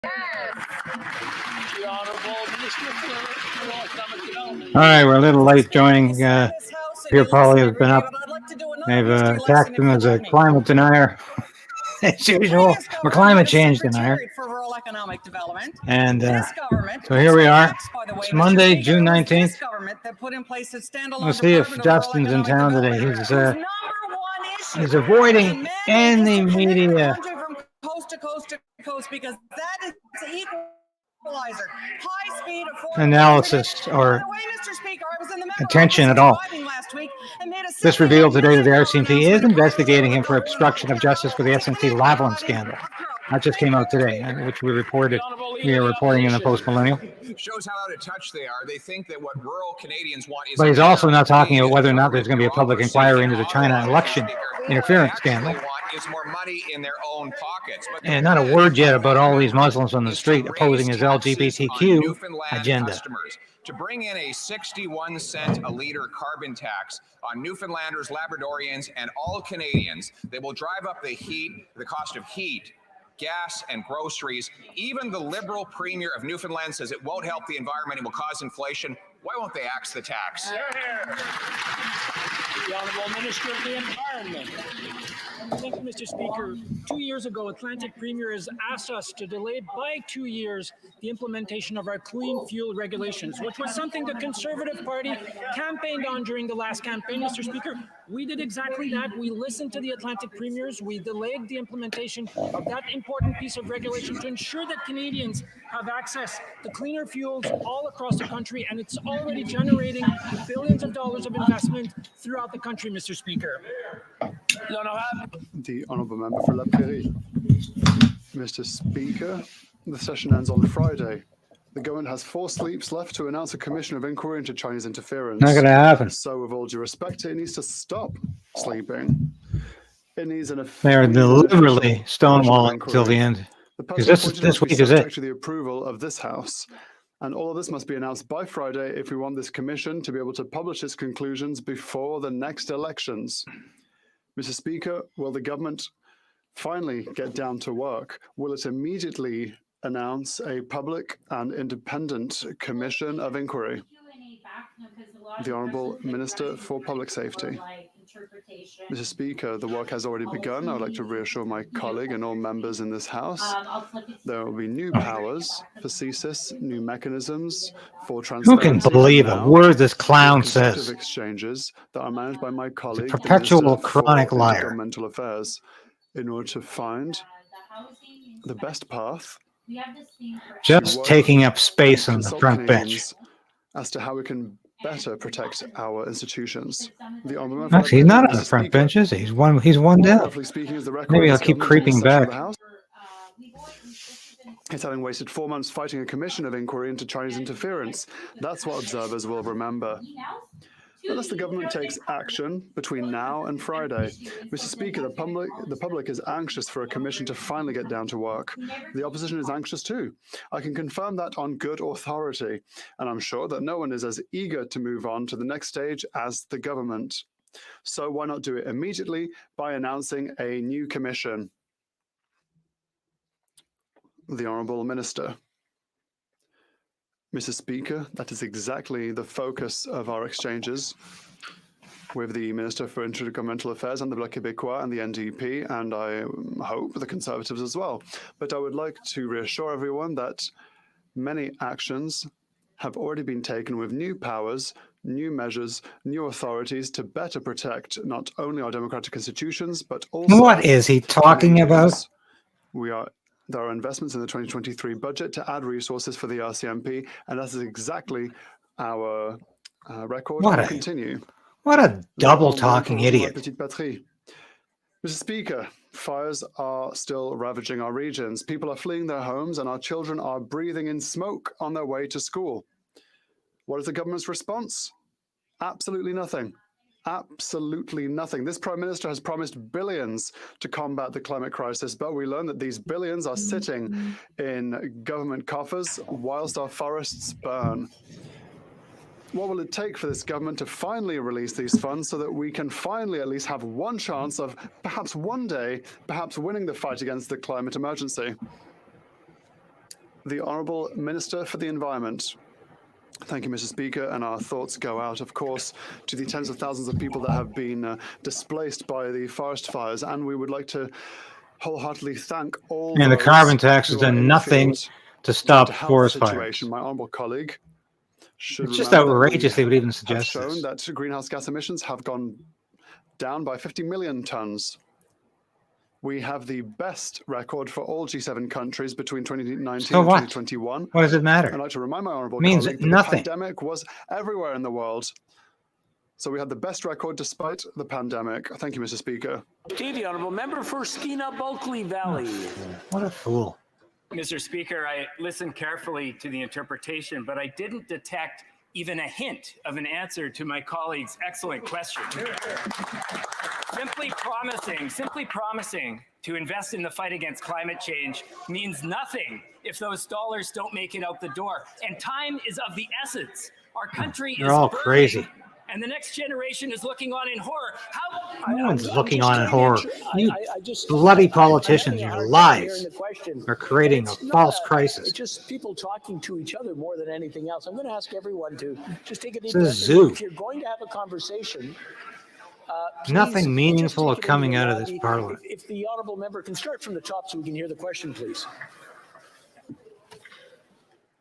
All right, we're a little late joining. Here probably has been up. They've attacked him as a climate denier, as usual. We're climate change denier. And so here we are. It's Monday, June 19th. We'll see if Justin's in town today. He's avoiding any media analysis or attention at all. This revealed today that the RCMP is investigating him for obstruction of justice for the SNC-Lavalin scandal. That just came out today, which we are reporting in the Post-Millennial. Shows how out of touch they are. They think that what rural Canadians want is. But he's also not talking about whether or not there's going to be a public inquiry into the China election interference scandal. Is more money in their own pockets. And not a word yet about all these Muslims on the street opposing his LGBTQ agenda. To bring in a 61 cent a liter carbon tax on Newfoundlanders, Labradorians, and all Canadians, they will drive up the cost of heat, gas, and groceries. Even the Liberal Premier of Newfoundland says it won't help the environment, it will cause inflation. Why won't they axe the tax? The Honourable Minister of the Environment. Thank you, Mr. Speaker. 2 years ago, Atlantic Premier has asked us to delay by 2 years the implementation of our clean fuel regulations, which was something the Conservative Party campaigned on during the last campaign, Mr. Speaker. We did exactly that. We listened to the Atlantic Premiers. We delayed the implementation of that important piece of regulation to ensure that Canadians have access to cleaner fuels all across the country, and it's already generating billions of dollars of investment throughout the country, Mr. Speaker. The Honourable Member for La Prairie. Mr. Speaker, the session ends on Friday. The government has 4 sleeps left to announce a commission of inquiry into Chinese interference. Not going to happen. So, with all due respect, it needs to stop sleeping. It needs an. They are deliberately stonewalling until the end. Because this week is it. To the approval of this House. And all of this must be announced by Friday if we want this commission to be able to publish its conclusions before the next elections. Mr. Speaker, will the government finally get down to work? Will it immediately announce a public and independent commission of inquiry? The Honourable Minister for Public Safety. Mr. Speaker, the work has already begun. I would like to reassure my colleague and all members in this House. There will be new powers for CSIS, new mechanisms for transparency. Who can believe a word this clown says? Exchanges that are managed by my colleague, the perpetual chronic liar. Governmental Affairs, in order to find the best path. Just taking up space on the front bench. As to how we can better protect our institutions. Actually, he's not on the front bench, is he? He's one down. Maybe he'll keep creeping back. It's having wasted 4 months fighting a commission of inquiry into Chinese interference. That's what observers will remember. Unless the government takes action between now and Friday. Mr. Speaker, the public is anxious for a commission to finally get down to work. The opposition is anxious too. I can confirm that on good authority, and I'm sure that no one is as eager to move on to the next stage as the government. So why not do it immediately by announcing a new commission? The Honourable Minister. Mr. Speaker, that is exactly the focus of our exchanges with the Minister for Intergovernmental Affairs and the Bloc Québécois and the NDP, and I hope the Conservatives as well. But I would like to reassure everyone that many actions have already been taken with new powers, new measures, new authorities to better protect not only our democratic institutions, but also... What is he talking about? There are investments in the 2023 budget to add resources for the RCMP, and that is exactly our record. What a double-talking idiot. Mr. Speaker, fires are still ravaging our regions. People are fleeing their homes, and our children are breathing in smoke on their way to school. What is the government's response? Absolutely nothing. Absolutely nothing. This Prime Minister has promised billions to combat the climate crisis, but we learn that these billions are sitting in government coffers whilst our forests burn. What will it take for this government to finally release these funds so that we can finally at least have one chance of perhaps one day, perhaps winning the fight against the climate emergency? The Honourable Minister for the Environment. Thank you, Mr. Speaker, and our thoughts go out, of course, to the tens of thousands of people that have been displaced by the forest fires, and we would like to wholeheartedly thank all And the those carbon tax has who are done in the nothing field to stop help the forest situation. fires. My honourable colleague should It's just remember that outrageous they would even have suggest shown this. that greenhouse gas emissions have gone down by 50 million tonnes. We have the best record for all G7 countries between 2019 So and what? 2021. What does it matter? I'd like to remind my honourable Means colleague that nothing. the pandemic was everywhere in the world. So we had the best record despite the pandemic. Thank you, Mr. Speaker. Okay, the honourable member for Skeena-Bulkley Valley. What a fool. Mr. Speaker, I listened carefully to the interpretation, but I didn't detect even a hint of an answer to my colleague's excellent question. Simply promising to invest in the fight against climate change means nothing if those dollars don't make it out the door. And time is of the essence. Our country They're is all burning, crazy. and the next generation is looking on in horror. No one's looking on in horror. You just bloody I'm politicians, having a your hard time lies hearing the question. are creating a It's not false crisis. It's just people talking to each other more than anything else. I'm going to ask everyone to just take a deep It's a breath. zoo. If you're going to have a conversation, Nothing please meaningful just is take it coming into out the of this lobby. parliament. If the honourable member can start from the top so we can hear the question, please.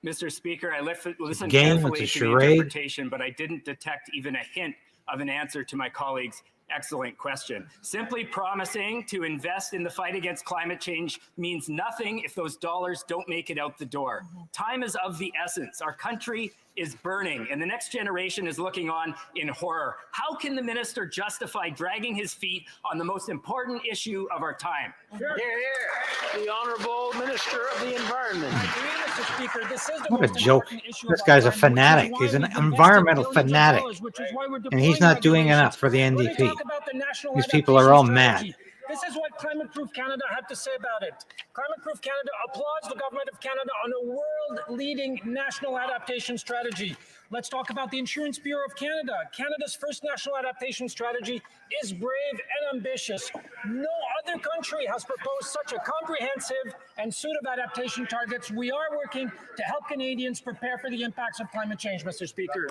Mr. Speaker, I listened Game, carefully it's a to the charade. interpretation, but I didn't detect even a hint of an answer to my colleague's excellent question. Simply promising to invest in the fight against climate change means nothing if those dollars don't make it out the door. Time is of the essence. Our country is burning, and the next generation is looking on in horror. How can the minister justify dragging his feet on the most important issue of our time? Here, here. The Honourable Minister of the Environment. Mr. Speaker, this is the What a most joke. important issue This of guy's our a time, fanatic. which is He's an why we've invested environmental billions of fanatic. dollars, which is why we're And he's deploying not doing regulations. enough for the Let me NDP. talk about the national These people are all adaptation mad. strategy. This is what Climate Proof Canada had to say about it. Climate Proof Canada applauds the government of Canada on a world-leading national adaptation strategy. Let's talk about the Insurance Bureau of Canada. Canada's first national adaptation strategy is brave and ambitious. No other country has proposed such a comprehensive and suite of adaptation targets. We are working to help Canadians prepare for the impacts of climate change, Mr. Speaker.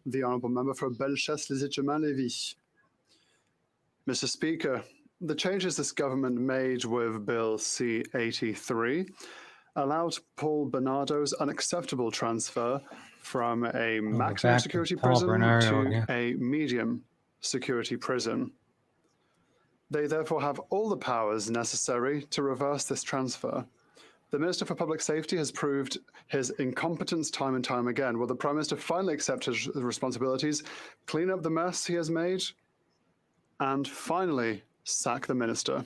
The honourable member for Bellechasse-les-Etchemins-Lévis. Mr. Speaker, the changes this government made with Bill C-83 allowed Paul Bernardo's unacceptable transfer from a maximum back to security Paul prison Bernardo to again. a medium security prison. They therefore have all the powers necessary to reverse this transfer. The Minister for Public Safety has proved his incompetence time and time again. Will the Prime Minister finally accept his responsibilities, clean up the mess he has made, and finally sack the minister?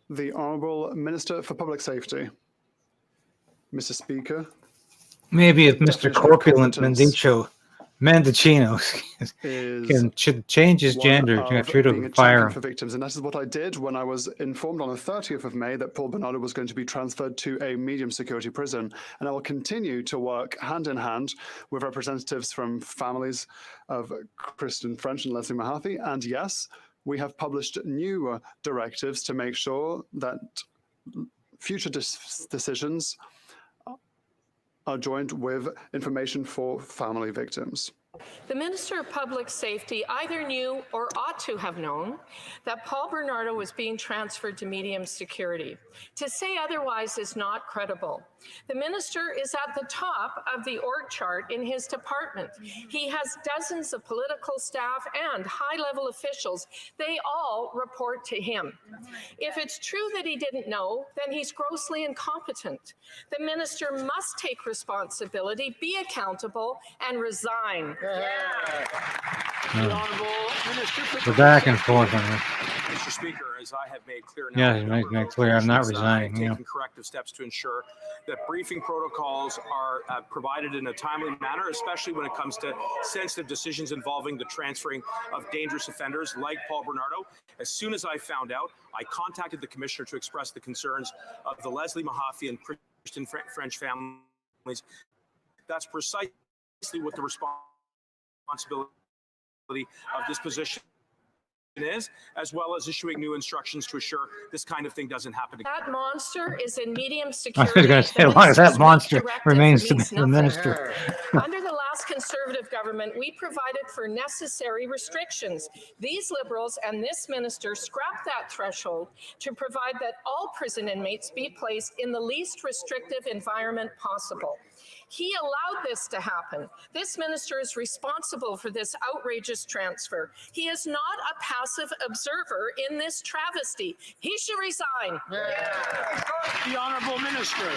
The Honourable Minister for Public Safety. Mr. Speaker. Maybe if Mr. Definition of Corpulent competence Mendocino is should change his one gender, of Trudeau being a would fire champion him. for victims. And that is what I did when I was informed on the 30th of May that Paul Bernardo was going to be transferred to a medium security prison. And I will continue to work hand in hand with representatives from families of Kristen French and Leslie Mahaffey. And yes, we have published new directives to make sure that future decisions are joined with information for family victims. The Minister of Public Safety either knew or ought to have known that Paul Bernardo was being transferred to medium security. To say otherwise is not credible. The minister is at the top of the org chart in his department. He has dozens of political staff and high-level officials. They all report to him. If it's true that he didn't know, then he's grossly incompetent. The minister must take responsibility, be accountable, and resign. The Honourable Minister for We're back and forth on this. Mr. Speaker, as I have made clear Yeah, now, you make that clear. I'm not resigning. taking Yeah. corrective steps to ensure that briefing protocols are provided in a timely manner, especially when it comes to sensitive decisions involving the transferring of dangerous offenders like Paul Bernardo. As soon as I found out, I contacted the Commissioner to express the concerns of the Leslie Mahaffey and Kristen French families. That's precisely what the responsibility of this position is, as well as issuing new instructions to assure this kind of thing doesn't happen again. That monster is in medium I security. was going to say, as long as that monster remains to be the minister. Under the last Conservative government, we provided for necessary restrictions. These Liberals and this minister scrapped that threshold to provide that all prison inmates be placed in the least restrictive environment possible. He allowed this to happen. This minister is responsible for this outrageous transfer. He is not a passive observer in this travesty. He should resign. The Honourable Minister.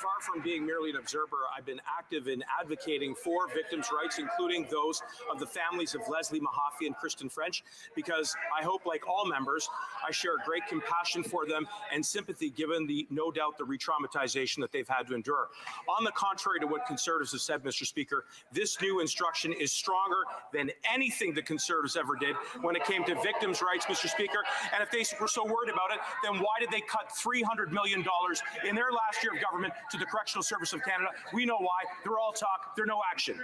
Far from being merely an observer, I've been active in advocating for victims' rights, including those of the families of Leslie Mahaffey and Kristen French, because I hope, like all members, I share great compassion for them and sympathy given no doubt, the re-traumatization that they've had to endure. On the contrary to what Conservatives have said, Mr. Speaker, this new instruction is stronger than anything the Conservatives ever did when it came to victims' rights, Mr. Speaker. And if they were so worried about it, then why did they cut $300 million in their last year of government to the Correctional Service of Canada? We know why. They're all talk. They're no action.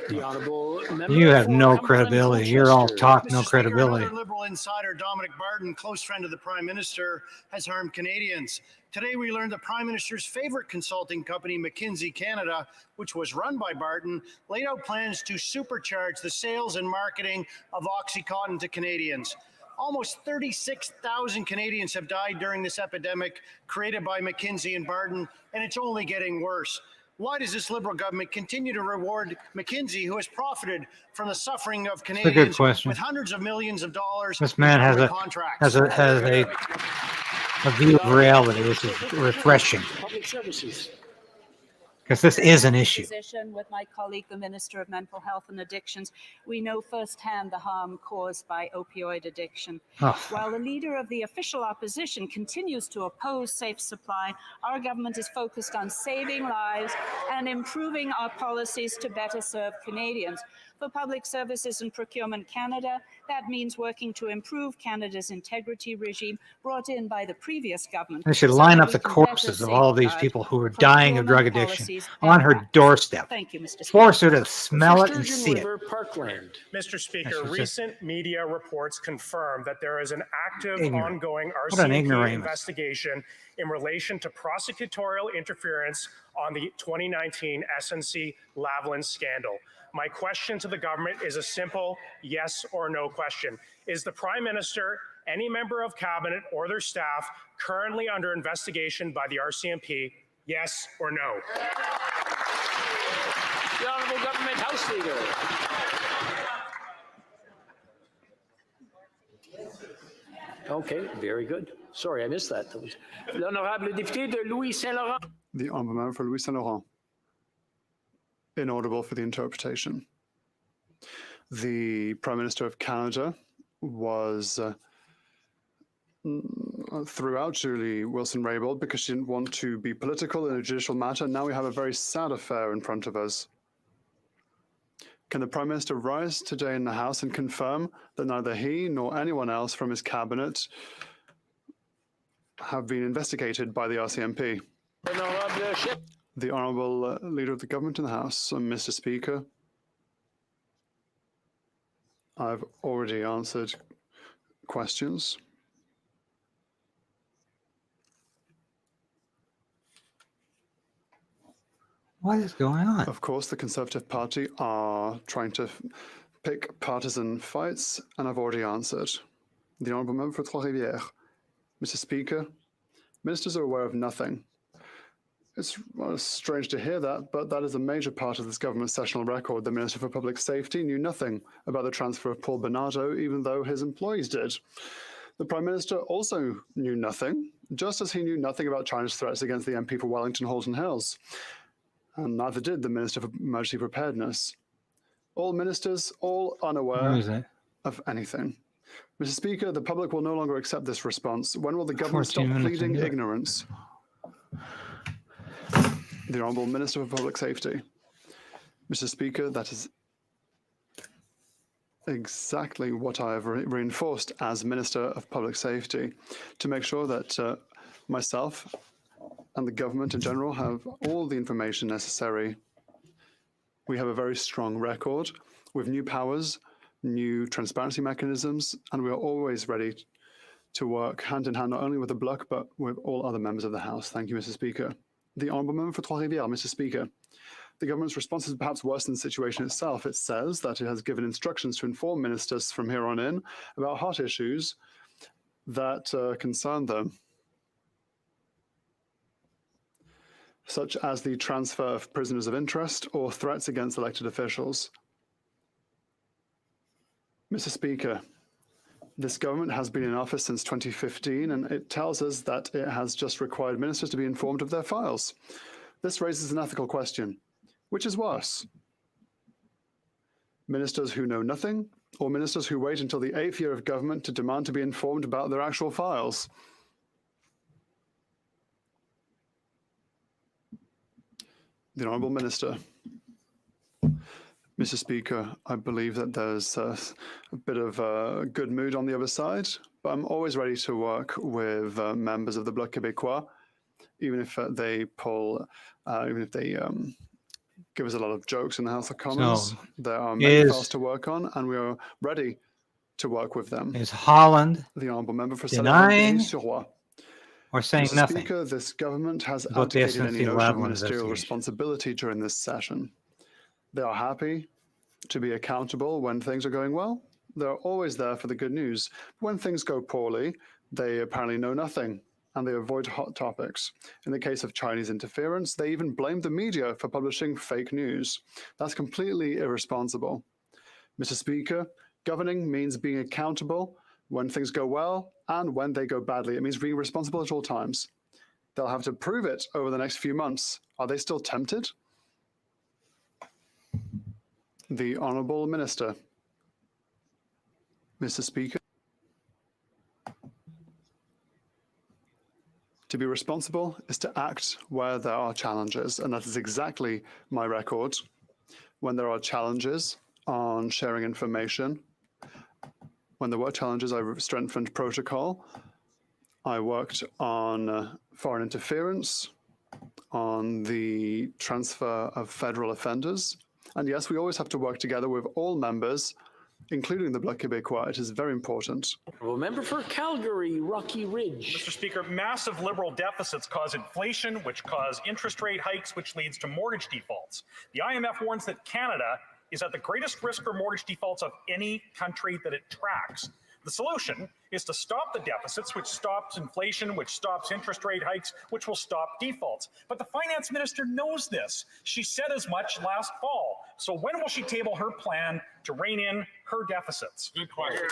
The Honourable Member You have for no Cumberland credibility. You're all Colchester. talk, no Mr. Speaker, credibility. another Liberal insider, Dominic Barton, close friend of the Prime Minister, has harmed Canadians. Today, we learned the Prime Minister's favorite consulting company, McKinsey Canada, which was run by Barton, laid out plans to supercharge the sales and marketing of OxyContin to Canadians. Almost 36,000 Canadians have died during this epidemic created by McKinsey and Barton, and it's only getting worse. Why does this Liberal government continue to reward McKinsey, who has profited from the suffering of That's a good Canadians question. with hundreds of millions of dollars This man has in a contracts? a view of reality, which is refreshing, Public Services. because this is an issue. Position with my colleague, the Minister of Mental Health and Addictions, we know firsthand the harm caused by opioid addiction. Oh. While the leader of the official opposition continues to oppose safe supply, our government is focused on saving lives and improving our policies to better serve Canadians. For Public Services and Procurement Canada, that means working to improve Canada's integrity regime brought in by the previous government. They should so line that up we the can corpses better of all these safeguard people who are dying of drug procurement addiction policies on and her practices. doorstep. Thank you, Mr. Speaker. Force her to smell it and Sturgeon see it. River Parkland. Mr. Speaker, That's just recent media reports confirm that there is an active, Ignorant. ongoing What an RCMP ignoramus. investigation in relation to prosecutorial interference on the 2019 SNC Lavalin scandal. My question to the government is a simple yes or no question. Is the Prime Minister, any member of Cabinet, or their staff currently under investigation by the RCMP? Yes or no? The Honourable Government House Leader. Okay, very good. Sorry, I missed that. L'honorable député de Louis Saint-Laurent. The Honourable Member for Louis Saint-Laurent. Inaudible for the interpretation. The Prime Minister of Canada was threw out Julie Wilson-Raybould because she didn't want to be political in a judicial matter. Now we have a very sad affair in front of us. Can the Prime Minister rise today in the House and confirm that neither he nor anyone else from his cabinet have been investigated by the RCMP? The Honourable Leader of the Government in the House, Mr. Speaker. I've already answered questions. What is going on? Of course, the Conservative Party are trying to pick partisan fights, and I've already answered. The Honourable Member for Trois-Rivières. Mr. Speaker, ministers are aware of nothing. It's strange to hear that, but that is a major part of this government's sessional record. The Minister for Public Safety knew nothing about the transfer of Paul Bernardo, even though his employees did. The Prime Minister also knew nothing, just as he knew nothing about China's threats against the MP for Wellington Halton Hills. And neither did the Minister for Emergency Preparedness. All ministers, all unaware of anything. Mr. Speaker, the public will no longer accept this response. When will the government stop pleading ignorance? The Honourable Minister for Public Safety. Mr. Speaker, that is exactly what I have reinforced as Minister of Public Safety, to make sure that myself and the government in general have all the information necessary. We have a very strong record with new powers new transparency mechanisms, and we are always ready to work hand in hand, not only with the Bloc, but with all other members of the House. Thank you, Mr. Speaker. The Honourable Member for Trois-Rivières, Mr. Speaker. The government's response is perhaps worse than the situation itself. It says that it has given instructions to inform ministers from here on in about hot issues that concern them, such as the transfer of prisoners of interest or threats against elected officials. Mr. Speaker, this government has been in office since 2015, and it tells us that it has just required ministers to be informed of their files. This raises an ethical question. Which is worse? Ministers who know nothing, or ministers who wait until the 8th year of government to demand to be informed about their actual files? The Honourable Minister. Mr. Speaker, I believe that there's a bit of a good mood on the other side, but I'm always ready to work with members of the Bloc Québécois, even if they give us a lot of jokes in the House of Commons. There are many files to work on, and we are ready to work with them. Is Holland the Honourable Member for denying or saying Mr. nothing? Speaker, this government has about the abdicated any SNC notion of Lavalin ministerial investigation? responsibility during this session. They are happy to be accountable when things are going well. They're always there for the good news. But when things go poorly, they apparently know nothing, and they avoid hot topics. In the case of Chinese interference, they even blame the media for publishing fake news. That's completely irresponsible. Mr. Speaker, governing means being accountable when things go well and when they go badly. It means being responsible at all times. They'll have to prove it over the next few months. Are they still tempted? The Honourable Minister. Mr. Speaker. To be responsible is to act where there are challenges, and that is exactly my record. When there are challenges on sharing information, when there were challenges, I strengthened protocol. I worked on foreign interference, on the transfer of federal offenders. And yes, we always have to work together with all members, including the Bloc Québécois. It is very important. Well, member for Calgary, Rocky Ridge. Mr. Speaker, massive liberal deficits cause inflation, which cause interest rate hikes, which leads to mortgage defaults. The IMF warns that Canada is at the greatest risk for mortgage defaults of any country that it tracks. The solution is to stop the deficits, which stops inflation, which stops interest rate hikes, which will stop defaults. But the finance minister knows this. She said as much last fall. So when will she table her plan to rein in her deficits? Good question.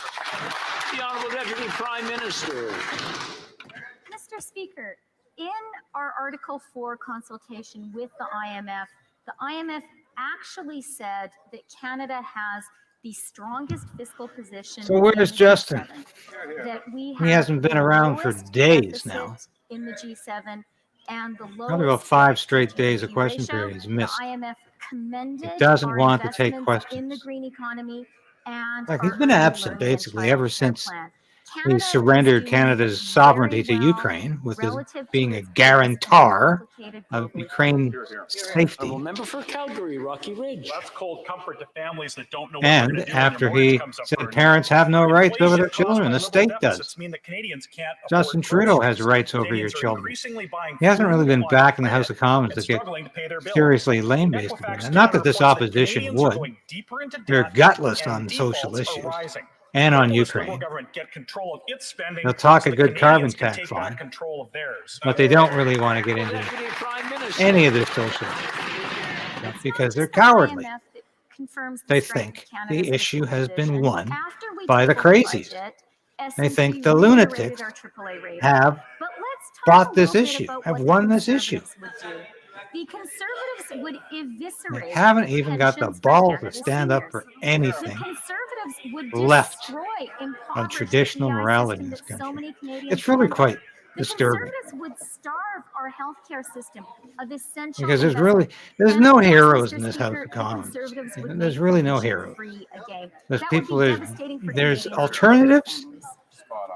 The Honourable Deputy Prime Minister. Mr. Speaker, in our Article 4 consultation with the IMF actually said that Canada has the strongest fiscal position. So where's Justin? That we He hasn't been around for days now. In the G7 and the lowest Probably about 5 straight days of question period he's missed. The IMF commended He doesn't our want to take investments questions. in the green economy and Like, he's our been early absent learning and basically ever childcare since plan. he Canada surrendered is Canada's doing sovereignty to very well Ukraine with his relative being to a its guarantor complicated of global Ukraine safety. Honourable member for Calgary, Rocky Ridge. That's cold comfort to families that don't know what they're And going to do after when their he mortgage comes up said for parents renewal. have no rights over their Inflation caused children, by the liberal state deficits does. mean that Canadians can't Justin afford Trudeau has groceries. rights over your Canadians are children. increasingly buying He hasn't food really been on back in the credit House of Commons and to get struggling to pay their bills. seriously lame-based Equifax again. Not that this Canada reports that opposition Canadians are would. going deeper into They're debt gutless and on social defaults are issues rising. and on When will this Liberal Ukraine. government get control of its spending They'll talk so a that good carbon Canadians can tax take back line, control of theirs. but they don't really want to get into Deputy Prime Minister. any of this social stuff because they're cowardly. IMF that confirms the They strength think of Canada's the issue fiscal has been position. won After we by the tabled crazies. budget, They think S&P the reiterated lunatics our AAA rating. have But let's talk bought a this little bit issue, about have what the won this issue. Conservatives would do. The Conservatives would eviscerate. They haven't even got the pensions for balls to Canada's stand up seniors. for The anything Conservatives would left destroy, of impoverish traditional the PI morality in system this that so many country. Canadians It's really wanted. quite The disturbing Conservatives would starve our healthcare system of essential because there's investment. and no no heroes Mr. in this Speaker, House of the Commons. Conservatives would There's make really no pension heroes. free again. There's That would people. be There's devastating for there's Canadians and alternatives families.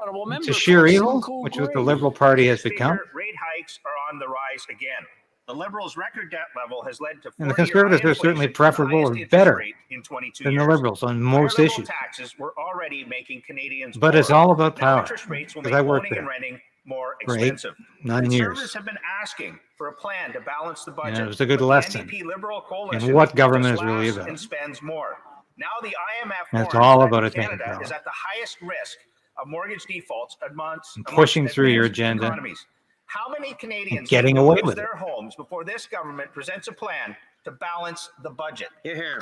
Honourable member to for sheer evil, Simcoe which is what the Grey. Liberal Party has become. Speaker, rate hikes are on the rise again. The Liberals' record debt level has led to And the 40-year Conservatives high are certainly inflation, preferable the or highest better interest rate in 22 than the years. Liberals on Higher most Liberal issues. taxes were already making Canadians But poor. it's all about Now power. interest rates will Because make I worked owning and there renting more for expensive. 9 Conservatives years. have been asking for a plan to balance the budget. And it was a good but lesson the NDP Liberal in coalition what government just is really laughs about. and spends more. Now the IMF And it's warns all that about its making Canada power. is at the highest risk of mortgage defaults amongst Pushing through your advanced agenda economies. How many Canadians getting will away lose with their homes before this government presents a plan to balance the budget? The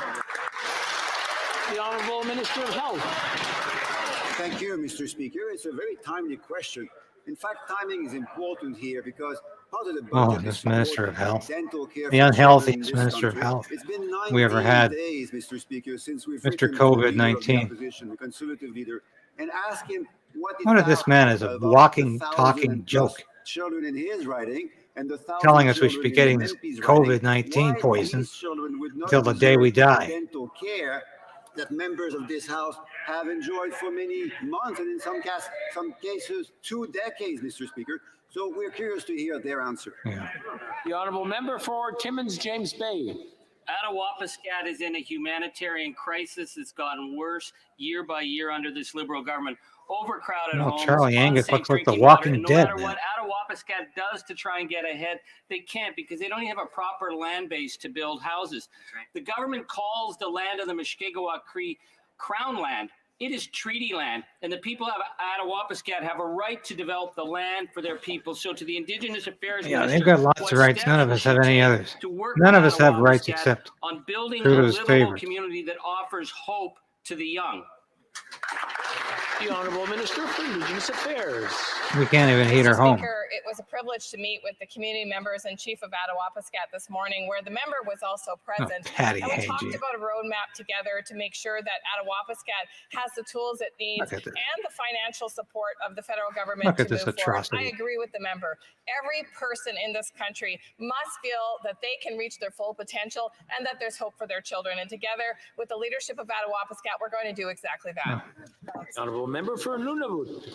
Honourable Minister of Health. Thank you, Mr. Speaker. It's a very timely question. In fact, timing is important here because part of the budget this is Minister of supporting Health. dental care The for unhealthiest children in this Minister of country. Health It's been we ever 19 had. days, Mr. Speaker, since we've Mr. written to the leader of the COVID-19. opposition, the Conservative leader, and asked him what he What if this thought man is a about the walking, 1,000 talking and plus joke, children in his riding and the 1,000 telling us we should be children in getting the this MP's riding? COVID-19 Why poison these children would not until the day we deserve die? dental care that members of this House have enjoyed for many months and in some cases 2 decades, Mr. Speaker. So we're curious to hear their answer. The Honourable Member for Timmins James Bay. Attawapiskat is in a humanitarian crisis. It's gotten worse year by year under this Liberal government. Overcrowded homes, Charlie Angus unsafe looks like the drinking water, Walking and no Dead, matter man. what Attawapiskat does to try and get ahead, they can't because they don't even have a proper land base to build houses. The government calls the land of the Mushkegowuk Cree Crown land. It is treaty land, and the people of Attawapiskat have a right to develop the land for their people. So to the Indigenous Affairs Yeah, Minister, they've got lots what of rights. None of steps us have any should others. take to work None with of us have rights Attawapiskat except on building a Trudeau's livable favorites. community that offers hope to the young. The Honourable Minister for Indigenous Affairs. We can't even heat our home. Speaker, it was a privilege to meet with the community members and Chief of Attawapiskat this morning, where the member was also present. Patty and we talked Hagee. about a roadmap together to make sure that Attawapiskat has the tools it needs Look at this. and the financial support of the federal government Look to at this move forward. atrocity. I agree with the member. Every person in this country must feel that they can reach their full potential and that there's hope for their children. And together with the leadership of Attawapiskat, we're going to do exactly that. Honourable Member for Nunavut.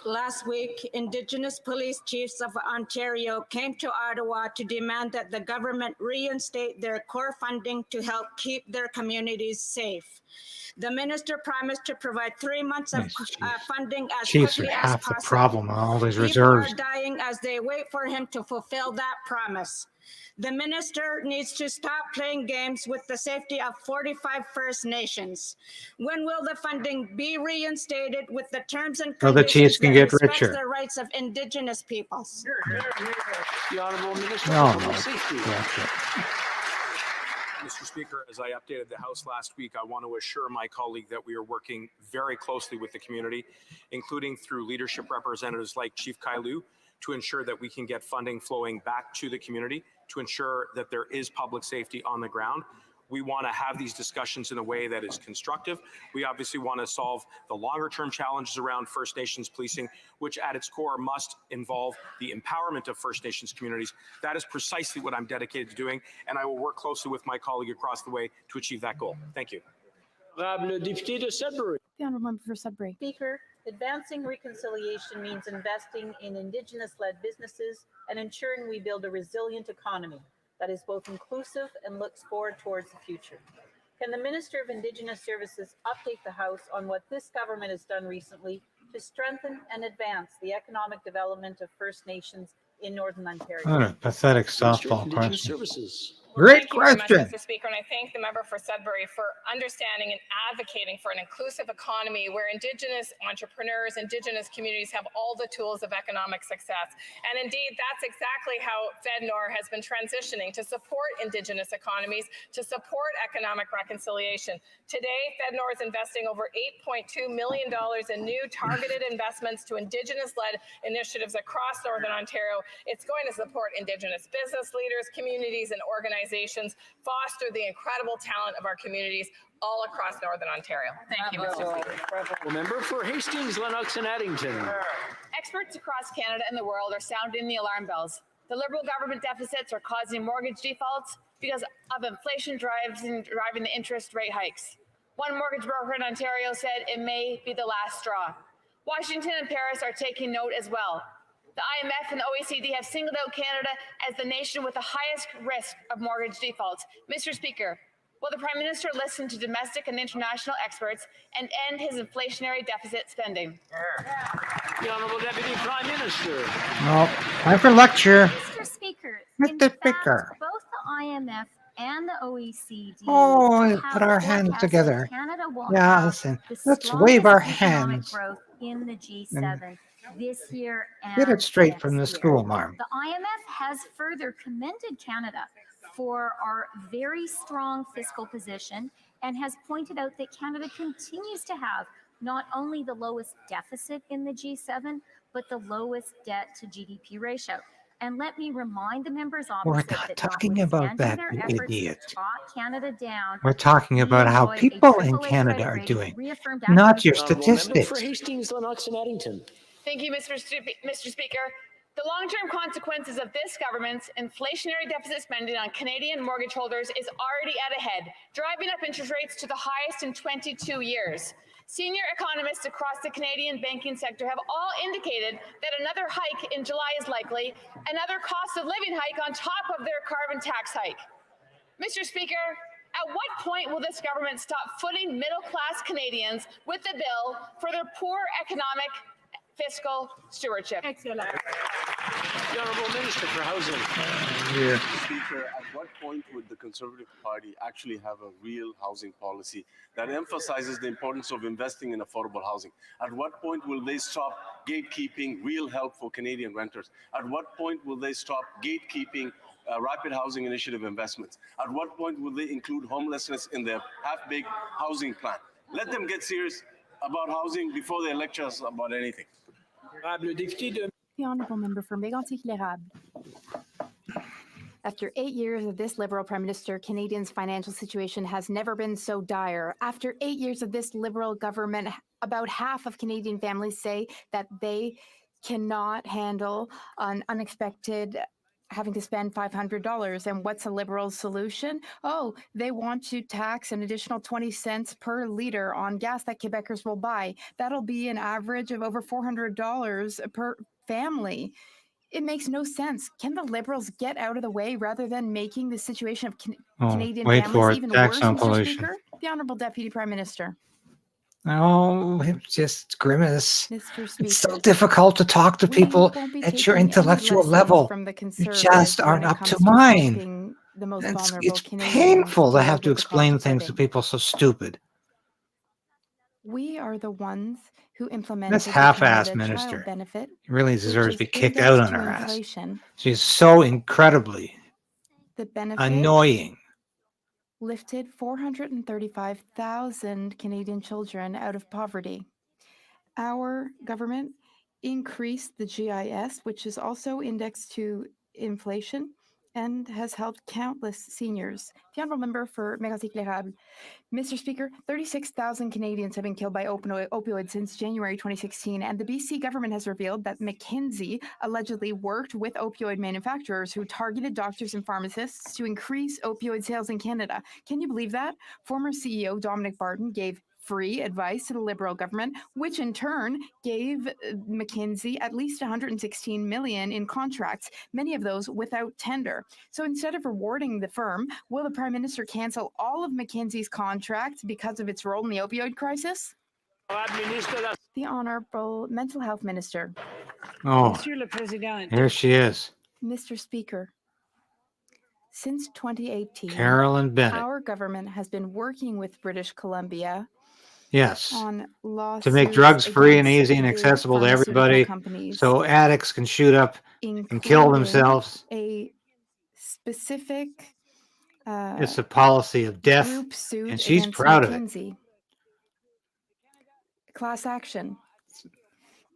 Last week, Indigenous police chiefs of Ontario came to Ottawa to demand that the government reinstate their core funding to help keep their communities safe. The minister promised to provide 3 months of funding as Chiefs are quickly as half the possible. problem on all these People reserves. are dying as they wait for him to fulfill that promise. The minister needs to stop playing games with the safety of 45 First Nations. When will the funding be reinstated with the terms and So the conditions Chiefs can that get respects richer. the rights of Indigenous peoples? The Honourable Minister No, for no. Public Safety. Mr. Speaker, as I updated the House last week, I want to assure my colleague that we are working very closely with the community, including through leadership representatives like Chief Kailu, to ensure that we can get funding flowing back to the community, to ensure that there is public safety on the ground. We want to have these discussions in a way that is constructive. We obviously want to solve the longer term challenges around First Nations policing, which at its core must involve the empowerment of First Nations communities. That is precisely what I'm dedicated to doing, and I will work closely with my colleague across the way to achieve that goal. Thank you. Honourable Député de Sudbury. The Honourable Member for Sudbury. Speaker, advancing reconciliation means investing in Indigenous-led businesses and ensuring we build a resilient economy that is both inclusive and looks forward towards the future. Can the Minister of Indigenous Services update the House on what this government has done recently to strengthen and advance the economic development of First Nations in Northern Ontario? What a pathetic softball question. Services. Great Thank you very question. much, Mr. Speaker, and I thank the member for Sudbury for understanding and advocating for an inclusive economy where Indigenous entrepreneurs, Indigenous communities have all the tools of economic success. And indeed, that's exactly how FedNor has been transitioning to support Indigenous economies, to support economic reconciliation. Today, FedNor is investing over $8.2 million in new targeted investments to Indigenous-led initiatives across Northern Ontario. It's going to support Indigenous business leaders, communities, and organizations, foster the incredible talent of our communities all across Northern Ontario. Thank you, Mr. Speaker. Member for Hastings, Lennox and Addington. Experts across Canada and the world are sounding the alarm bells. The Liberal government deficits are causing mortgage defaults because of inflation driving the interest rate hikes. One mortgage broker in Ontario said it may be the last straw. Washington and Paris are taking note as well. The IMF and the OECD have singled out Canada as the nation with the highest risk of mortgage defaults. Mr. Speaker, will the Prime Minister listen to domestic and international experts and end his inflationary deficit spending? The Honourable Deputy Prime Minister. Well, time for lecture. Mr. Speaker, in Mr. fact, Speaker. both the IMF and the OECD Oh, have put our hands forecast together. that Canada will Yeah, have listen. the Let's strongest wave our economic hands. growth in the G7 this year and Get it straight next from the year. school, Marm. The IMF has further commended Canada for our very strong fiscal position and has pointed out that Canada continues to have not only the lowest deficit in the G7, but the lowest debt to GDP ratio. And let me remind the members We're opposite not that talking about that, their you efforts idiot. to talk Canada down, We're talking we about how enjoy a people in AAA Canada credit are rating doing, reaffirmed not after your the Honourable Member for statistics. Hastings, Lennox and Addington. Thank you, Mr. Speaker. The long-term consequences of this government's inflationary deficit spending on Canadian mortgage holders is already at a head, driving up interest rates to the highest in 22 years. Senior economists across the Canadian banking sector have all indicated that another hike in July is likely, another cost of living hike on top of their carbon tax hike. Mr. Speaker, at what point will this government stop footing middle-class Canadians with the bill for their poor economic fiscal stewardship? Excellent. The Honourable Minister for Housing. Yeah. Speaker, at what point would the Conservative Party actually have a real housing policy that emphasizes the importance of investing in affordable housing? At what point will they stop gatekeeping real help for Canadian renters? At what point will they stop gatekeeping rapid housing initiative investments? At what point will they include homelessness in their half-baked housing plan? Let them get serious about housing before they lecture us about anything. The Honourable Member for Mégantic-L'Érable. After 8 years of this Liberal Prime Minister, Canadians' financial situation has never been so dire. After 8 years of this Liberal government, about half of Canadian families say that they cannot handle an unexpected having to spend $500. And what's a Liberal's solution? Oh, they want to tax an additional 20 cents per litre on gas that Quebecers will buy. That'll be an average of over $400 per family. It makes no sense. Can the Liberals get out of the way rather than making the situation of Canadian wait for families it. even Tax worse, on Mr. pollution. Speaker? The Honourable Deputy Prime Minister. Oh, just grimace. Mr. It's so Speaker, difficult to talk to people won't be at your taking any intellectual lessons level. from the You Conservatives just when aren't it up comes to to mine. helping the most vulnerable It's Canadians painful to deal have to with the explain cost of things to living. people so stupid. We are the ones who implemented This the half-assed Canada minister Child Benefit, really which deserves is to be kicked out indexed on to her ass. inflation. She's so incredibly The benefit annoying. lifted 435,000 Canadian children out of poverty. Our government increased the GIS, which is also indexed to inflation, and has helped countless seniors. The Honourable Member for Mégantic-L'Érable. Mr. Speaker, 36,000 Canadians have been killed by opioids since January 2016, and the BC government has revealed that McKinsey allegedly worked with opioid manufacturers who targeted doctors and pharmacists to increase opioid sales in Canada. Can you believe that? Former CEO Dominic Barton gave free advice to the Liberal government, which in turn gave McKinsey at least $116 million in contracts, many of those without tender. So instead of rewarding the firm, will the Prime Minister cancel all of McKinsey's contracts because of its role in the opioid crisis? The Honourable Mental Health Minister. Oh, Monsieur le Président. here she is. Mr. Speaker, since 2018, Carolyn Bennett. our government has been working with British Columbia Yes. on To make drugs free and easy and against accessible to big everybody pharmaceutical companies, so addicts can shoot up and kill including themselves. a specific It's a policy of death, group suit and she's against proud of it. McKinsey. Class action.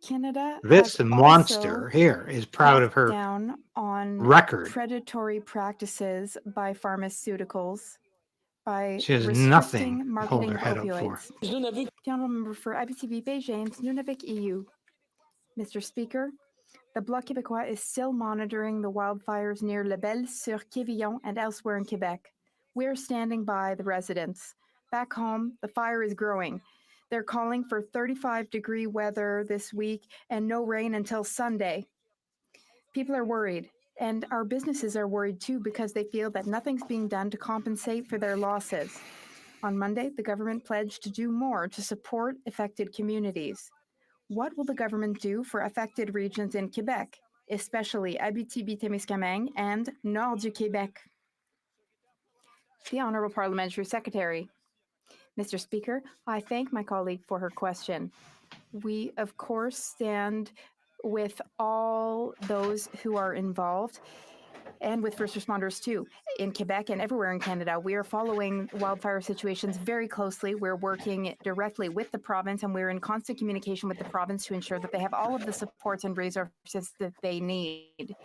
Canada This has monster also here is proud of cracked her down on record. predatory practices by pharmaceuticals by She has restricting nothing to hold marketing her of head up for. opioids. The Honourable Member for Abitibi-Baie James, Nunavik EU. Mr. Speaker, the Bloc Québécois is still monitoring the wildfires near Lebel-sur-Quévillon and elsewhere in Quebec. We're standing by the residents. Back home, the fire is growing. They're calling for 35-degree weather this week and no rain until Sunday. People are worried, and our businesses are worried too because they feel that nothing's being done to compensate for their losses. On Monday, the government pledged to do more to support affected communities. What will the government do for affected regions in Quebec, especially Abitibi-Témiscamingue and Nord du Québec? The Honourable Parliamentary Secretary. Mr. Speaker, I thank my colleague for her question. We, of course, stand with all those who are involved and with first responders too. In Quebec and everywhere in Canada, we are following wildfire situations very closely. We're working directly with the province, and we're in constant communication with the province to ensure that they have all of the supports and resources that they need.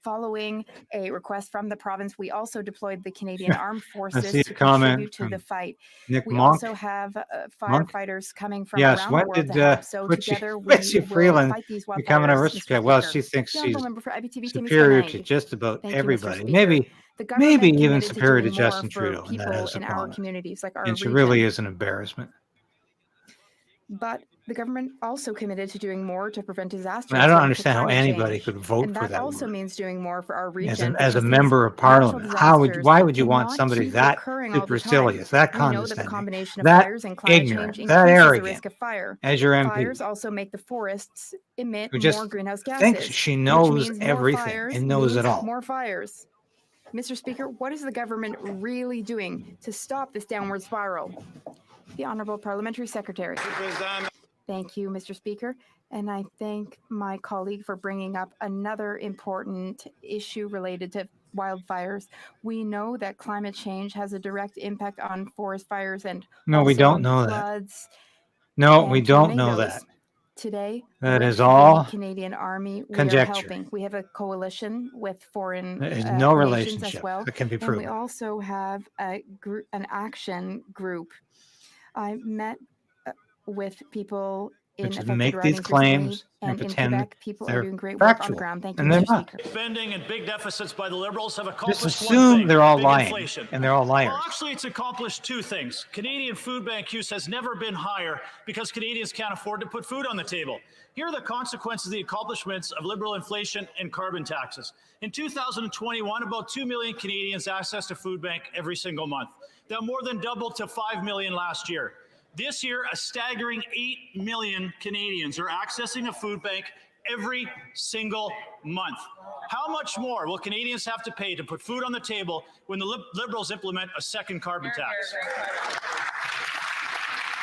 Following a request from the province, we also deployed the Canadian Armed Forces see a to comment contribute to the fight. Nick We Monk. also have firefighters coming from Yes, around when the world did to help. So Betsy together we will Freeland fight these become an wildfires, aristocrat? Mr. Well, Speaker. she thinks The she's honourable member for Abitibi superior to Témiscamingue. just about Thank you, Mr. everybody. Speaker. Maybe The government even committed to superior to doing Justin more for Trudeau in that people House in of our Commons. communities, like our And she region. really is an embarrassment. But the government also committed to doing more to prevent disasters. I don't linked to understand how climate anybody change. could vote and for that that also woman. means doing more for our region. As a because member of these natural parliament, disasters why would you want cannot somebody keep that recurring all the supercilious, time. that We know that the condescending, combination of that fires and climate ignorant, change that increases the arrogant risk of fire. as your MP, Fires also make the forests emit who just more greenhouse gases, thinks she which knows means more everything fires and knows means it all. more fires. Mr. Speaker, what is the government really doing to stop this downward spiral? The Honourable Parliamentary Secretary. Thank you, Mr. Speaker, and I thank my colleague for bringing up another important issue related to wildfires. We know that climate change has a direct impact on forest fires and No, we also don't on know that. floods. No, and we don't know tornadoes. that. Today, That with is all the Canadian Army, we conjecture. are helping. We have a coalition with foreign There is no nations relationship as well, that can be and we proven. also have an action group. I met with people in Which is affected make these ridings claims recently, and and in pretend Quebec, people are they're doing great work on the factual, ground. Thank you, and they're Mr. not. Speaker. Spending and big deficits by the Liberals have Just accomplished one assume thing, they're all big lying, inflation. and they're all liars. Well, actually, it's accomplished two things. Canadian food bank use has never been higher because Canadians can't afford to put food on the table. Here are the consequences of the accomplishments of Liberal inflation and carbon taxes. In 2021, about 2 million Canadians accessed a food bank every single month. That more than doubled to 5 million last year. This year, a staggering 8 million Canadians are accessing a food bank every single month. How much more will Canadians have to pay to put food on the table when the Liberals implement a second carbon tax?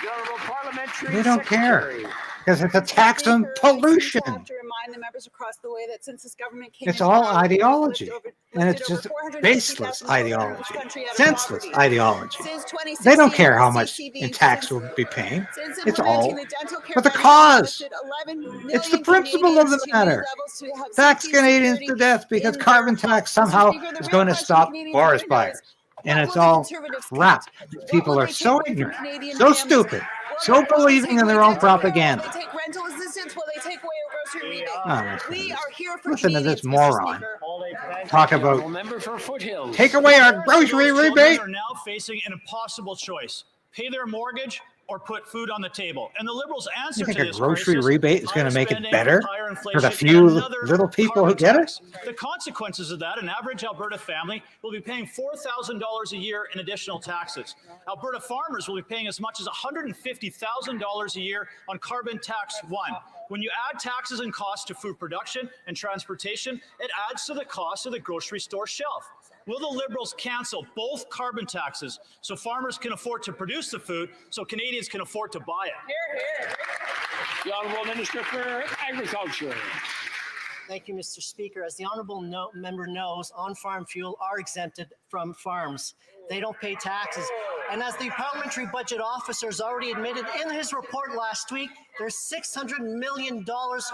The Honourable Parliamentary They don't Secretary. care because it's a tax on pollution. I have to remind the members across the way that since this government came It's into all power, we've ideology, and lifted it's over just 450,000 baseless people in this ideology, country out of senseless poverty. ideology. Since 2016, They don't care how the much CCB, in tax we'll be paying. since It's implementing all the dental care for the budget, cause. we've lifted 11 million It's the principle of the Canadians to new matter. levels to have Tax safety and Canadians security to death because in carbon their tax homes. Mr. somehow Speaker, the is real going to question stop Canadians forest want to know fires. is, And what it's will the all Conservatives crap. cut? People What will are they take so away from ignorant, Canadian so families? stupid, so Will they believing take in away their own dental care? propaganda. Will they take rental assistance? Will they take away a grocery rebate? Oh, We are here for listen to Canadians, this Mr. moron Speaker. talk The about Honourable Member for Foothills. take away our Parents of grocery those children rebate. are now facing an impossible choice: pay their mortgage or put food on the table. And the Liberals' answer You think to a this grocery crisis, rebate is going higher to make it spending, better higher for the inflation, few and another little people who carbon get it? tax. The consequences of that, an average Alberta family will be paying $4,000 a year in additional taxes. Alberta farmers will be paying as much as $150,000 a year on carbon tax one. When you add taxes and costs to food production and transportation, it adds to the cost of the grocery store shelf. Will the Liberals cancel both carbon taxes so farmers can afford to produce the food so Canadians can afford to buy it? The Honourable Minister for Agriculture. Thank you, Mr. Speaker. As the honourable member knows, on-farm fuel are exempted from farms. They don't pay taxes. And as the parliamentary budget officer has already admitted in his report last week, there's $600 million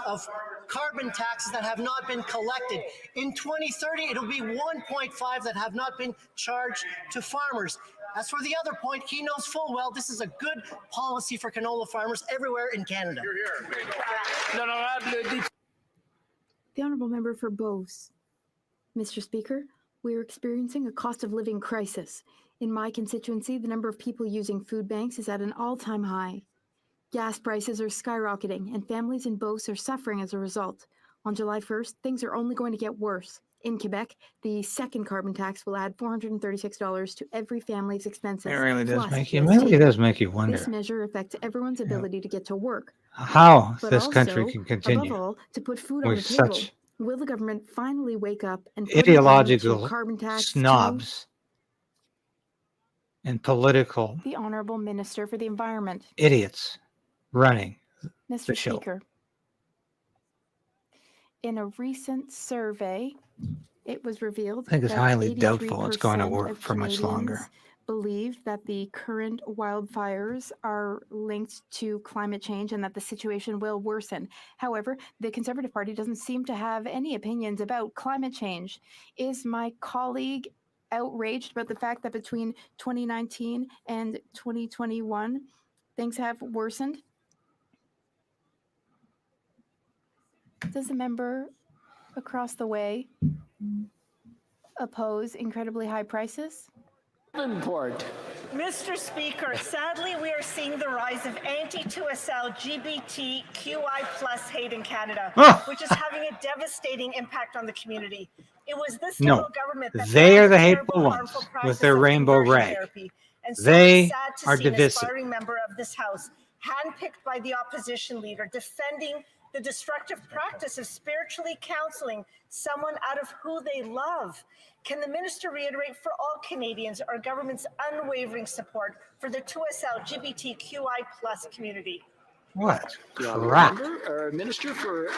of carbon taxes that have not been collected. In 2030, it'll be 1.5 that have not been charged to farmers. As for the other point, he knows full well this is a good policy for canola farmers everywhere in Canada. The Honourable Member for Beauce. Mr. Speaker, we are experiencing a cost of living crisis. In my constituency, the number of people using food banks is at an all-time high. Gas prices are skyrocketing, and families in Beauce are suffering as a result. On July 1st, things are only going to get worse. In Quebec, the second carbon tax will add $436 to every family's expenses. It really does plus make you. It GST. really does make you This wonder measure affects everyone's ability to get to work, how but this country also, can above continue all, to put food on with the table. such Will the government finally wake up and put an end to ideological carbon tax snobs and political the Honourable Minister for the Environment? idiots running Mr. the show. Speaker, in a recent survey, it was revealed I think it's that highly doubtful it's going to 83% work of for much longer. Canadians believe that the current wildfires are linked to climate change and that the situation will worsen. However, the Conservative Party doesn't seem to have any opinions about climate change. Is my colleague outraged about the fact that between 2019 and 2021, things have worsened? Does the member across the way oppose incredibly high prices? Mr. Speaker, sadly, we are seeing the rise of anti-2SL LGBTQI plus hate in Canada, which is having a devastating impact on the community. It was this Liberal government that they are banned the terrible, hateful ones harmful with practice their of rainbow conversion rag. therapy. And so They it's sad to are see an divisive. aspiring member of this House, handpicked by the opposition leader, defending the destructive practice of spiritually counseling someone out of who they love. Can the minister reiterate for all Canadians our government's unwavering support for the 2SL LGBTQI plus community? What The crap? Minister for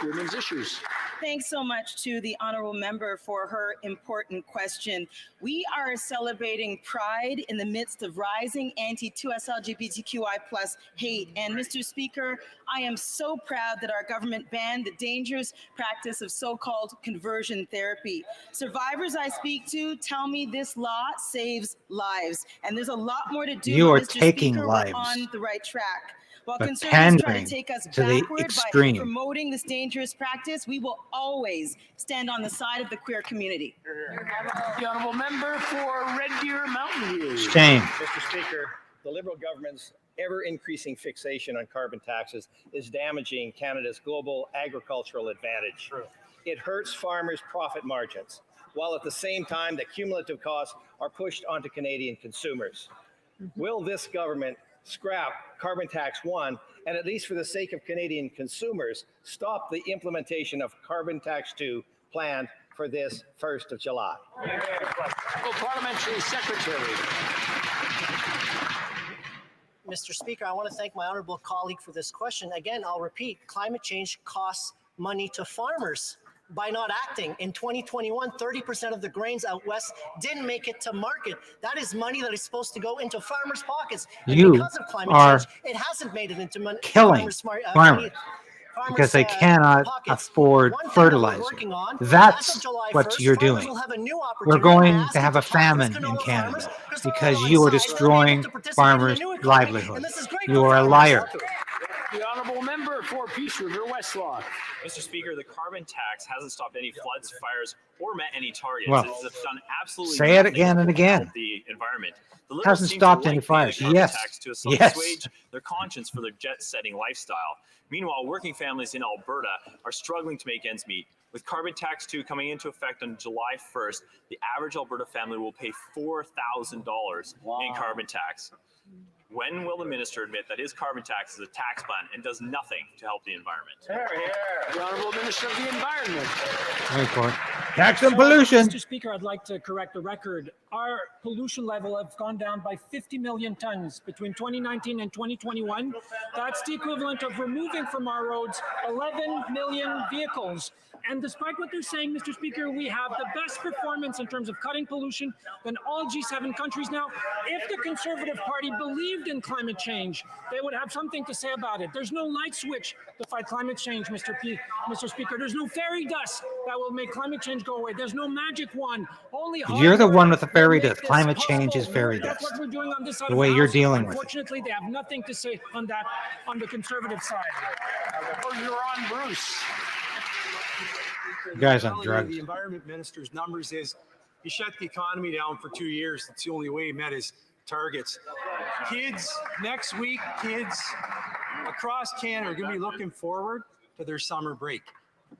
Women's Issues. Thanks so much to the honorable member for her important question. We are celebrating Pride in the midst of rising anti-2SL LGBTQI plus hate. And Mr. Speaker, I am so proud that our government banned the dangerous practice of so-called conversion therapy. Survivors I speak to tell me this law saves lives. And there's a lot more to do. You are Mr. taking Speaker, lives. we're on the right track. While But conservatives try pandering to take us to the backward by extreme. promoting this dangerous practice, we will always stand on the side of the queer community. The honourable member for Red Deer Mountain View. Shame. Mr. Speaker, the Liberal government's ever-increasing fixation on carbon taxes is damaging Canada's global agricultural advantage. It hurts farmers' profit margins, while at the same time the cumulative costs are pushed onto Canadian consumers. Will this government scrap Carbon Tax 1 and, at least for the sake of Canadian consumers, stop the implementation of Carbon Tax 2 planned for this 1st of July? Parliamentary Secretary. Mr. Speaker, I want to thank my honorable colleague for this question. Again, I'll repeat, climate change costs money to farmers by not acting. In 2021, 30% of the grains out west didn't make it to market. That is money that is supposed to go into farmers' pockets. And You because of climate are change, it hasn't made it into killing farmers because they cannot afford fertilizer. That's what you're doing. We're going to have a famine in Canada because you are destroying farmers' livelihood. You are a liar. The honourable member for Peace River Westlaw. Mr. Speaker, the carbon tax hasn't stopped any floods, fires, or met any targets. Well, It's done absolutely say it nothing again and to again. help the environment. The Liberals Hasn't seem stopped to any like paying fires. the carbon Yes. tax to Yes. assuage their conscience for their jet-setting lifestyle. Meanwhile, working families in Alberta are struggling to make ends meet. With Carbon Tax 2 coming into effect on July 1st, the average Alberta family will pay $4,000 in carbon tax. When will the minister admit that his carbon tax is a tax plan and does nothing to help the environment? The honourable minister of the Environment. Tax and pollution. Mr. Speaker, I'd like to correct the record. Our pollution level has gone down by 50 million tons between 2019 and 2021. That's the equivalent of removing from our roads 11 million vehicles. And despite what they're saying, Mr. Speaker, we have the best performance in terms of cutting pollution than all G7 countries now. If the Conservative Party believed in climate change, they would have something to say about it. There's no light switch to fight climate change, Mr. Speaker. There's no fairy dust that will make climate change go away. There's no magic wand. Only You're the hard one work with the fairy will make dust. this Climate change is possible. fairy That's dust. what we're doing on this side The of way you're House. dealing with it. Unfortunately, they have nothing to say on that on the Conservative side. Ron Bruce. You guys on The drugs. environment minister's numbers is he shut the economy down for 2 years. That's the only way he met his targets. Kids, next week, kids across Canada are going to be looking forward to their summer break.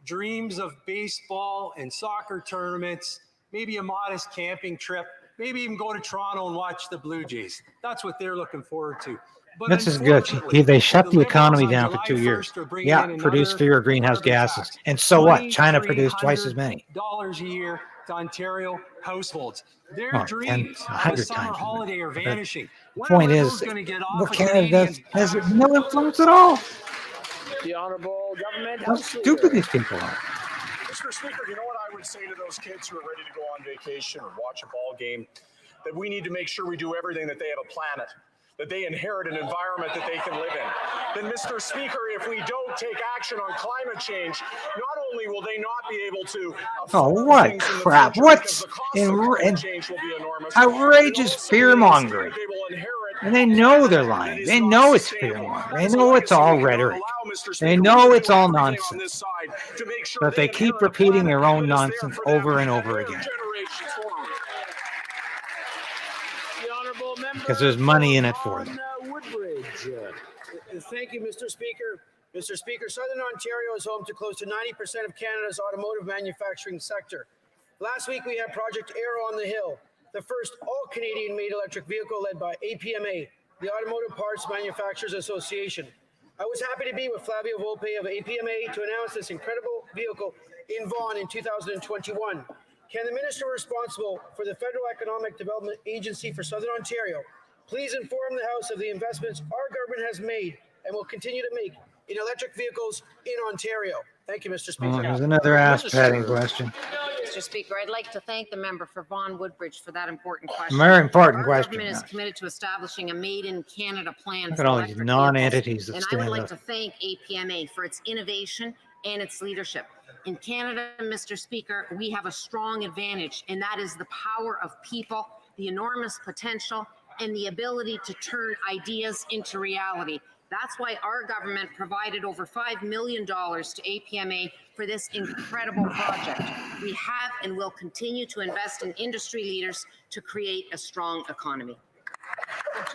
dreams of baseball and soccer tournaments, maybe a modest camping trip, maybe even go to Toronto and watch the Blue Jays. That's what they're looking forward to. But This is good. They shut the economy down for 2 years. Yeah, produced fewer greenhouse gases. And so what? China produced twice as many. $2,300 a year to Ontario households. Their Oh, dreams of a 100 summer times. holiday are vanishing. The When point are is, those going to get off what of Canada does Canadians' has no influence at all. The Honourable Government How House stupid Leader. these people are. Mr. Speaker, you know what I would say to those kids who are ready to go on vacation or watch a ball game? That we need to make sure we do everything that they have a planet, that they inherit an environment that they can live in. Then, Mr. Speaker, if we don't take action on climate change, not only will they not be able to Oh, afford what things in the crap. future What's because the cost of climate change will be enormous, outrageous fear-mongering. they will inherit And they know they're lying. They know it's fear-mongering. They know it's all rhetoric. They know it's all nonsense. But they keep repeating their own nonsense over and over again. The Honourable Member Because there's money in it for them. Woodbridge. Thank you, Mr. Speaker. Mr. Speaker, Southern Ontario is home to close to 90% of Canada's automotive manufacturing sector. Last week, we had Project Arrow on the Hill, the first all-Canadian-made electric vehicle led by APMA, the Automotive Parts Manufacturers Association. I was happy to be with Flavio Volpe of APMA to announce this incredible vehicle in Vaughan in 2021. Can the minister responsible for the Federal Economic Development Agency for Southern Ontario please inform the House of the investments our government has made and will continue to make in electric vehicles in Ontario? Thank you, Mr. Speaker. Oh, there's another ass-patting question. Mr. Speaker, I'd like to thank the member for Vaughan Woodbridge for that important question. Very important Our question. government is committed to establishing a Made in Canada plan Look for at all these electric non-entities that vehicles, and I would stand like up. to thank APMA for its innovation and its leadership. In Canada, Mr. Speaker, we have a strong advantage, and that is the power of people, the enormous potential, and the ability to turn ideas into reality. That's why our government provided over $5 million to APMA for this incredible project. We have and will continue to invest in industry leaders to create a strong economy.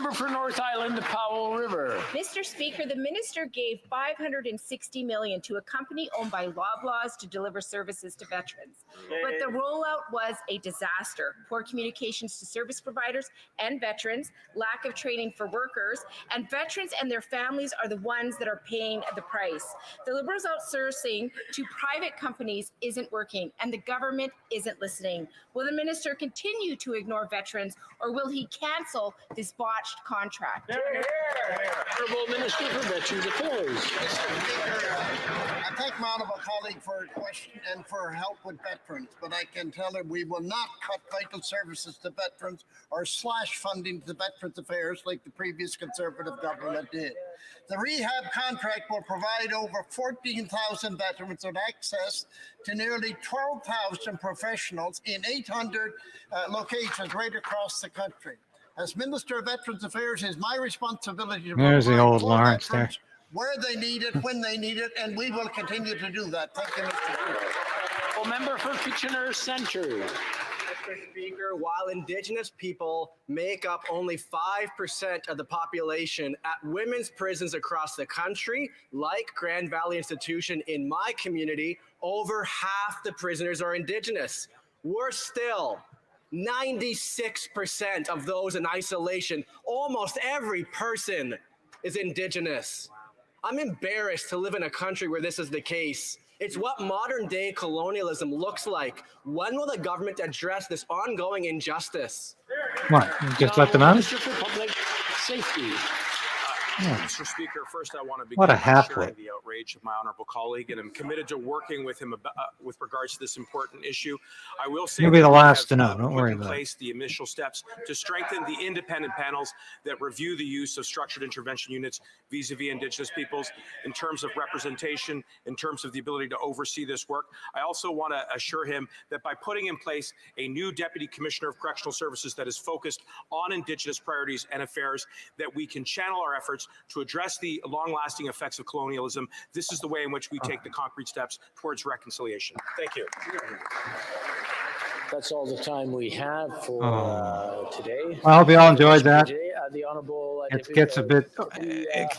Member for North Island, the Powell River. Mr. Speaker, the minister gave $560 million to a company owned by Loblaws to deliver services to veterans. But the rollout was a disaster. Poor communications to service providers and veterans, lack of training for workers, and veterans and their families are the ones that are paying the price. The Liberals' outsourcing to private companies isn't working, and the government isn't listening. Will the minister continue to ignore veterans, or will he cancel this botched contract? Honourable Minister for Veterans Affairs. I thank my honourable colleague for her question and for her help with veterans, but I can tell her we will not cut vital services to veterans or slash funding to Veterans Affairs like the previous Conservative government did. The rehab contract will provide over 14,000 veterans with access to nearly 12,000 professionals in 800 locations right across the country. As Minister of Veterans Affairs, it is my responsibility to There's the provide old for Lawrence there. veterans where they need it, when they need it, and we will continue to do that. Thank you, Mr. Speaker. Well, member for Kitchener Centre. Mr. Speaker, while Indigenous people make up only 5% of the population at women's prisons across the country, like Grand Valley Institution in my community, over half the prisoners are Indigenous. Worse still, 96% of those in isolation, almost every person is Indigenous. I'm embarrassed to live in a country where this is the case. It's what modern day colonialism looks like. When will the government address this ongoing injustice? What? Just let them out? Minister for Public Safety. Mr. Speaker, first I want to begin What a by halfwit. sharing the outrage of my honourable colleague, and I'm committed to working with him with regards to this important issue. I will say You'll be the that we last have, to know. Don't put worry in about it. place the initial steps to strengthen the independent panels that review the use of structured intervention units vis-a-vis Indigenous peoples in terms of representation, in terms of the ability to oversee this work. I also want to assure him that by putting in place a new Deputy Commissioner of Correctional Services that is focused on Indigenous priorities and affairs, that we can channel our efforts to address the long-lasting effects of colonialism. This is the way in which we take the concrete steps towards reconciliation. Thank you. That's all the time we have for today. I hope you all enjoyed that. Today, the honourable. It gets a bit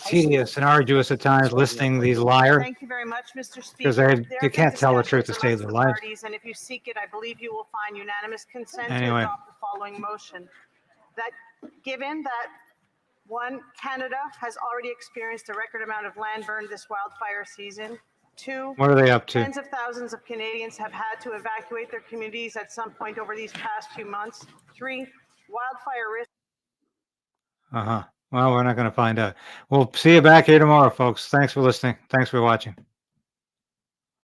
tedious and arduous at times listing these liars Thank you very much, Mr. Speaker. because they can't tell the truth to save their lives. Parties, and if you seek it, I believe you will find unanimous consent Anyway. to adopt the following motion. That given that one, Canada has already experienced a record amount of land burned this wildfire season. Two, What are they up to? tens of thousands of Canadians have had to evacuate their communities at some point over these past few months. Three, wildfire risk. Well, we're not going to find out. We'll see you back here tomorrow, folks. Thanks for listening. Thanks for watching.